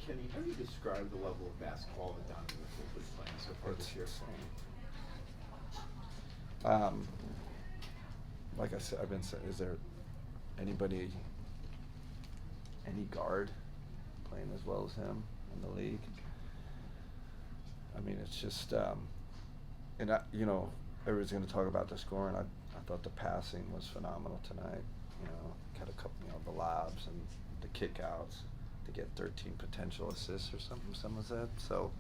Kenny, how do you describe the level of basketball that Donovan has been playing so far this year? Um, like I said, I've been saying, is there anybody, any guard playing as well as him in the league? I mean, it's just, and everybody's going to talk about the scoring. I thought the passing was phenomenal tonight. Had a couple, the lobs and the kickouts to get 13 potential assists or something. Someone said so.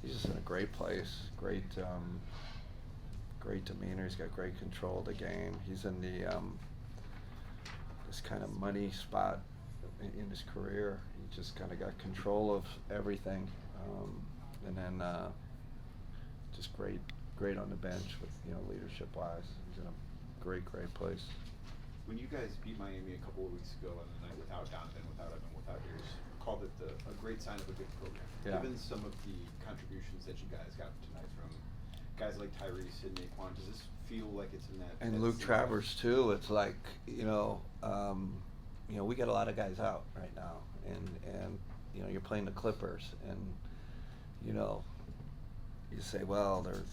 He's just in a great place. Great demeanor. He's got great control of the game. He's in the this kind of money spot in his career. He just kind of got control of everything, and then just great on the bench with leadership wise. He's in a great place. When you guys beat Miami a couple of weeks ago on the night without Donovan, without Evan, without yours, called it a great sign of a good program. Yeah. Given some of the contributions that you guys got tonight from guys like Tyrese and Nae'Qwan, does this feel like it's in that? And Luke Travers too. It's like we got a lot of guys out right now, and you're playing the Clippers, and you say, well, they're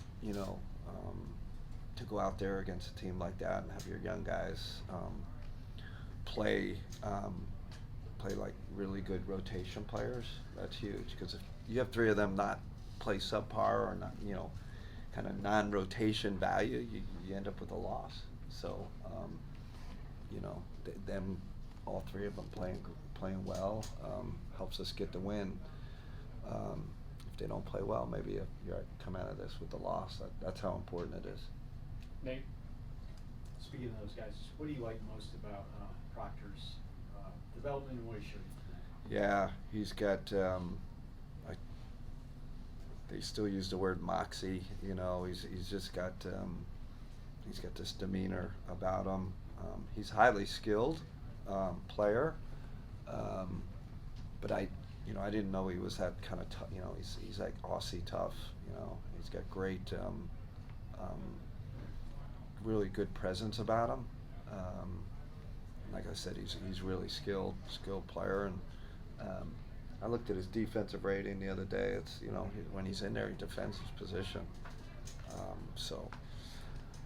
to go out there against a team like that and have your young guys play like really good rotation players. That's huge, because if you have three of them not play subpar or not, kind of non-rotation value, you end up with a loss. So, them, all three of them playing well helps us get the win. If they don't play well, maybe you come out of this with a loss. That's how important it is. Nate, speaking of those guys, what do you like most about Proctor's development and what he showed you? Yeah, he's got. They still use the word moxie. He's just got. He's got this demeanor about him. He's highly skilled player, but I didn't know he was that kind of tough. He's like Aussie tough. He's got great. Really good presence about him. Like I said, he's really skilled player, and I looked at his defensive rating the other day. It's when he's in there, he defends his position. So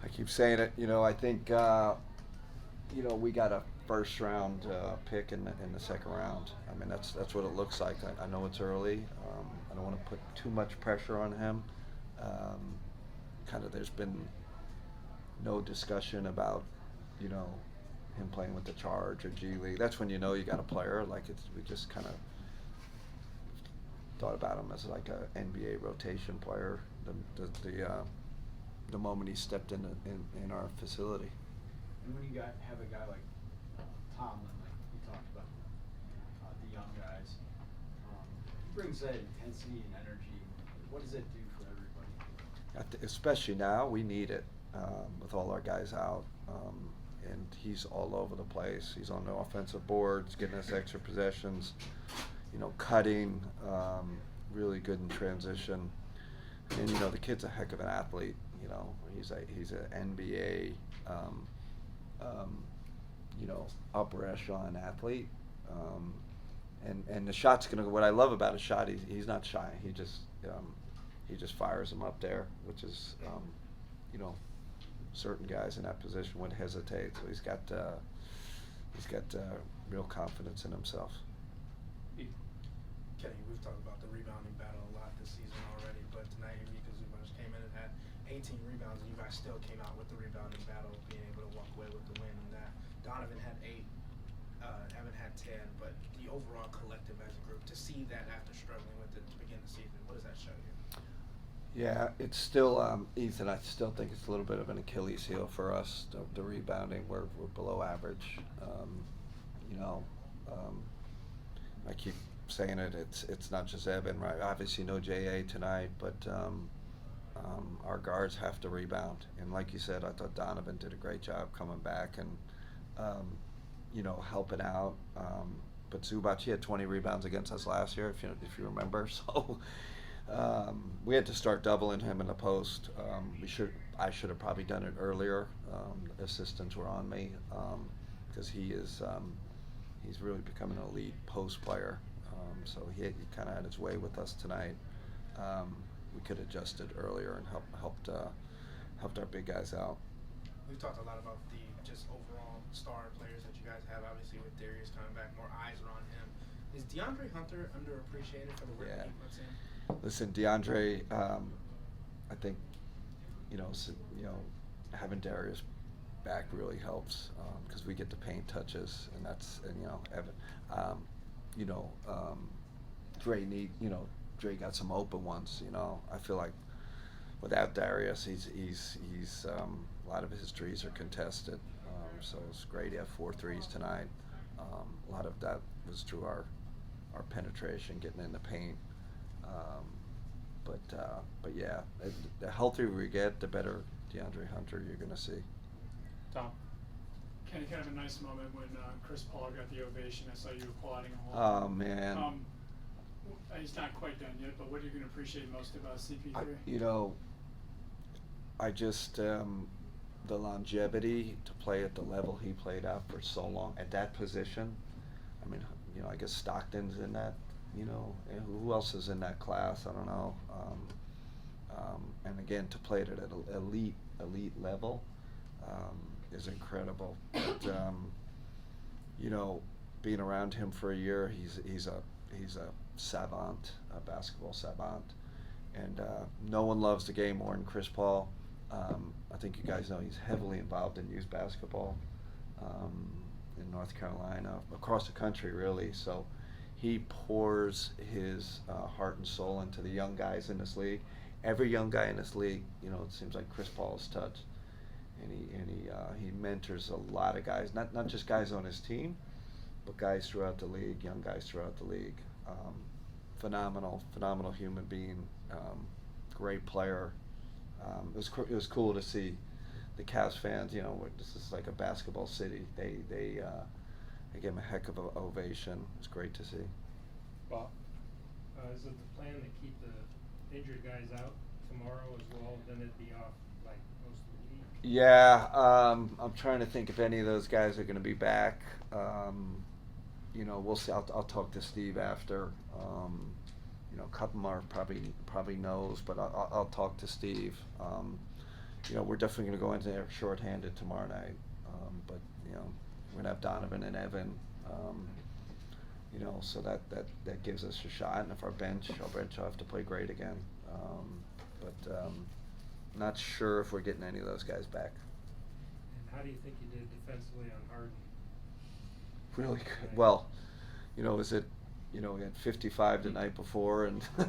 I keep saying it. I think we got a first round pick in the second round. I mean, that's what it looks like. I know it's early. I don't want to put too much pressure on him. There's been no discussion about, him playing with the Charge or G League. That's when you got a player. We just kind of thought about him as like a NBA rotation player. The moment he stepped in our facility. And when you have a guy like Tomlin, like you talked about, the young guys, he brings that intensity and energy. What does it do for everybody? Especially now, we need it. With all our guys out, and he's all over the place. He's on the offensive boards, getting us extra possessions, cutting, really good in transition. And the kid's a heck of an athlete. He's an NBA, upper echelon athlete. And the shot's gonna go. What I love about his shot, he's not shy. He just fires them up there, which is certain guys in that position would hesitate. So he's got real confidence in himself. Kenny, we've talked about the rebounding battle a lot this season already, but tonight Mika Zubac came in and had 18 rebounds, and you guys still came out with the rebounding battle, being able to walk away with the win. And that Donovan had 8, Evan had 10, but the overall collective as a group, to see that after struggling with it to begin the season, what does that show you? Yeah, it's still, Ethan, I still think it's a little bit of an Achilles heel for us, the rebounding. We're below average. I keep saying it, it's not just Evan, right? Obviously no J.A. tonight, but our guards have to rebound. And like you said, I thought Donovan did a great job coming back and, helping out. But Zubac, he had 20 rebounds against us last year, if you remember. So we had to start doubling him in the post. I should have probably done it earlier. Assistants were on me because he is he's really become an elite post player. So he kind of had his way with us tonight. We could have adjusted earlier and helped our big guys out. We've talked a lot about the just overall star players that you guys have. Obviously, with Darius coming back, more eyes are on him. Is DeAndre Hunter underappreciated for the work that he puts in? Listen, DeAndre, I think having Darius back really helps because we get the paint touches, and Evan, Dre got some open ones. I feel like without Darius, he's a lot of his threes are contested. So it's great. He had 4 threes tonight. A lot of that was through our penetration, getting in the paint. But yeah, the healthier we get, the better DeAndre Hunter you're going to see. Tom? Kenny, kind of a nice moment when Chris Paul got the ovation. I saw you applauding him. Oh, man. He's not quite done yet, but what are you going to appreciate most about CP3? I just the longevity to play at the level he played at for so long at that position. I mean, I guess Stockton's in that. And who else is in that class? I don't know. And again, to play it at an elite level is incredible. But being around him for a year, he's a savant, a basketball savant, and no one loves the game more than Chris Paul. I think you guys know he's heavily involved in youth basketball in North Carolina, across the country, really. So he pours his heart and soul into the young guys in this league. Every young guy in this league, it seems like Chris Paul has touched, and he mentors a lot of guys, not just guys on his team, but guys throughout the league, young guys throughout the league. Phenomenal human being, great player. It was cool to see the Cavs fans. This is like a basketball city. They gave him a heck of an ovation. It's great to see. Bob? Is it the plan to keep the injured guys out tomorrow as well, then it'd be off like most of the week? Yeah, I'm trying to think if any of those guys are going to be back. We'll see. I'll talk to Steve after. A couple more probably knows, but I'll talk to Steve. We're definitely going to go into there shorthanded tomorrow night. But we're going to have Donovan and Evan. So that gives us a shot. And if our bench will have to play great again. But not sure if we're getting any of those guys back. And how do you think you did defensively on Harden? Really good. Well, is it? We had 55 the night before, and I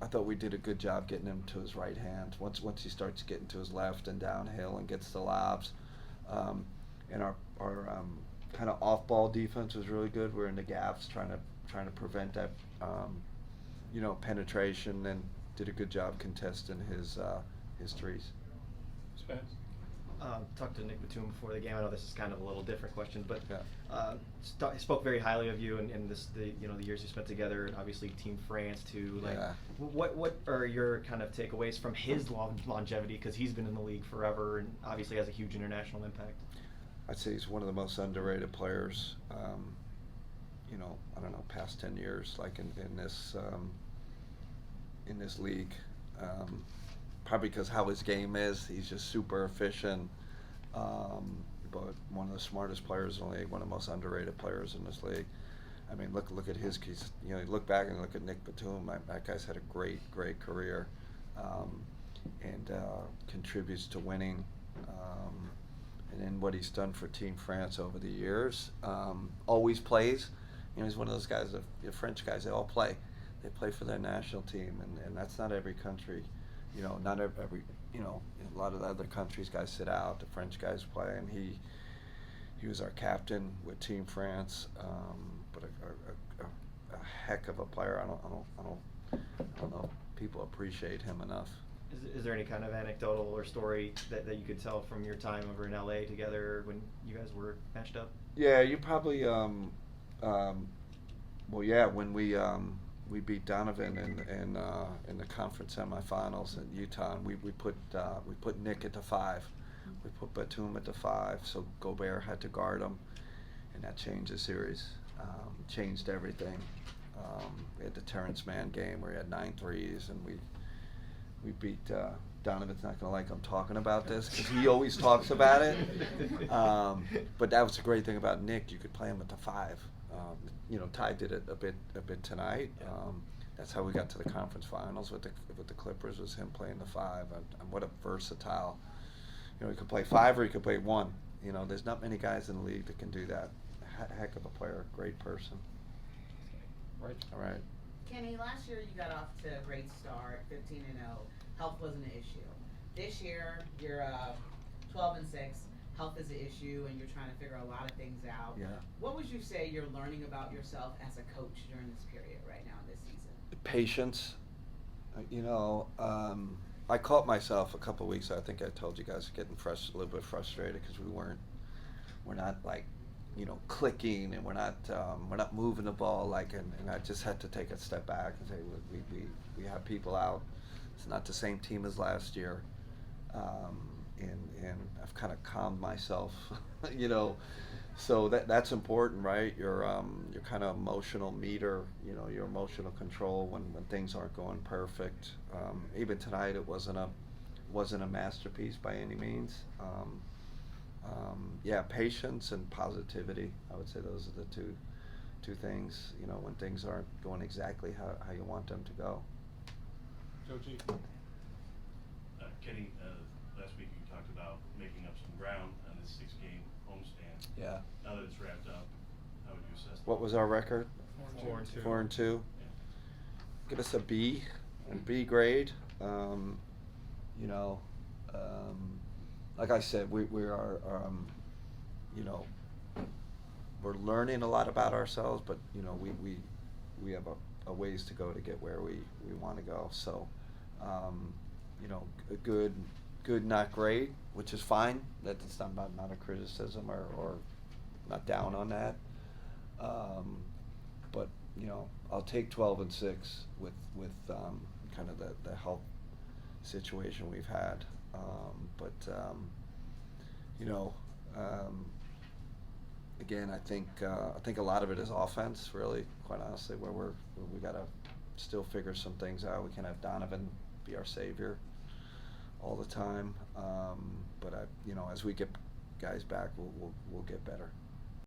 thought we did a good job getting him to his right hand. Once he starts getting to his left and downhill and gets the lobs, and our kind of off-ball defense was really good. We're in the gaps trying to prevent that, penetration, and did a good job contesting his threes. Spence? Talked to Nae'Qwan before the game. I know this is kind of a little different question, but Yeah. Spoke very highly of you and the years you spent together, and obviously Team France too. Like, Yeah. what are your kind of takeaways from his longevity? Because he's been in the league forever and obviously has a huge international impact. I'd say he's one of the most underrated players. I don't know, past 10 years, like in this league. Probably because how his game is, he's just super efficient. But one of the smartest players in the league, one of the most underrated players in this league. I mean, look at his case. You look back and look at Nae'Qwan. That guy's had a great career, and contributes to winning. And then what he's done for Team France over the years. Always plays. He's one of those guys. The French guys, they all play. They play for their national team, and that's not every country. Not every. A lot of the other countries guys sit out. The French guys play, and he was our captain with Team France. But a heck of a player. I don't know if people appreciate him enough. Is there any kind of anecdotal or story that you could tell from your time over in LA together when you guys were matched up? Yeah, you probably. When we beat Donovan in the conference semifinals in Utah, and we put Nick at the 5. We put Batum at the 5, so Gobert had to guard him, and that changed the series. Changed everything. We had the Terrence Mann game where he had 9 threes, and we beat. Donovan's not going to like I'm talking about this because he always talks about it. But that was the great thing about Nick. You could play him at the 5. Ty did it a bit tonight. That's how we got to the conference finals with the Clippers, was him playing the 5. And what a versatile. He could play 5 or he could play 1. There's not many guys in the league that can do that. Heck of a player, great person. Right. All right. Kenny, last year you got off to a great start, 15-0. Health wasn't an issue. This year you're 12-6. Health is an issue, and you're trying to figure a lot of things out. Yeah. What would you say you're learning about yourself as a coach during this period right now this season? Patience. I caught myself a couple of weeks. I think I told you guys getting a little bit frustrated because we're not like, clicking, and we're not moving the ball and I just had to take a step back and say we have people out. It's not the same team as last year, and I've kind of calmed myself, So that's important, right? Your kind of emotional meter, your emotional control when things aren't going perfect. Even tonight, it wasn't a masterpiece by any means. Patience and positivity. I would say those are the two things. When things aren't going exactly how you want them to go. Joe G. Kenny, last week you talked about making up some ground on this 6-game homestand. Yeah. Now that it's wrapped up, how would you assess that? What was our record? 4-2. 4-2. Yeah. Give us a B, grade. Like I said, we are, we're learning a lot about ourselves, but we have a ways to go to get where we want to go. So, a good, not great, which is fine. That's not a criticism or not down on that. But I'll take 12-6 with kind of the health situation we've had. Again, I think a lot of it is offense, really, quite honestly, where we gotta still figure some things out. We can't have Donovan be our savior all the time. But as we get guys back, we'll get better.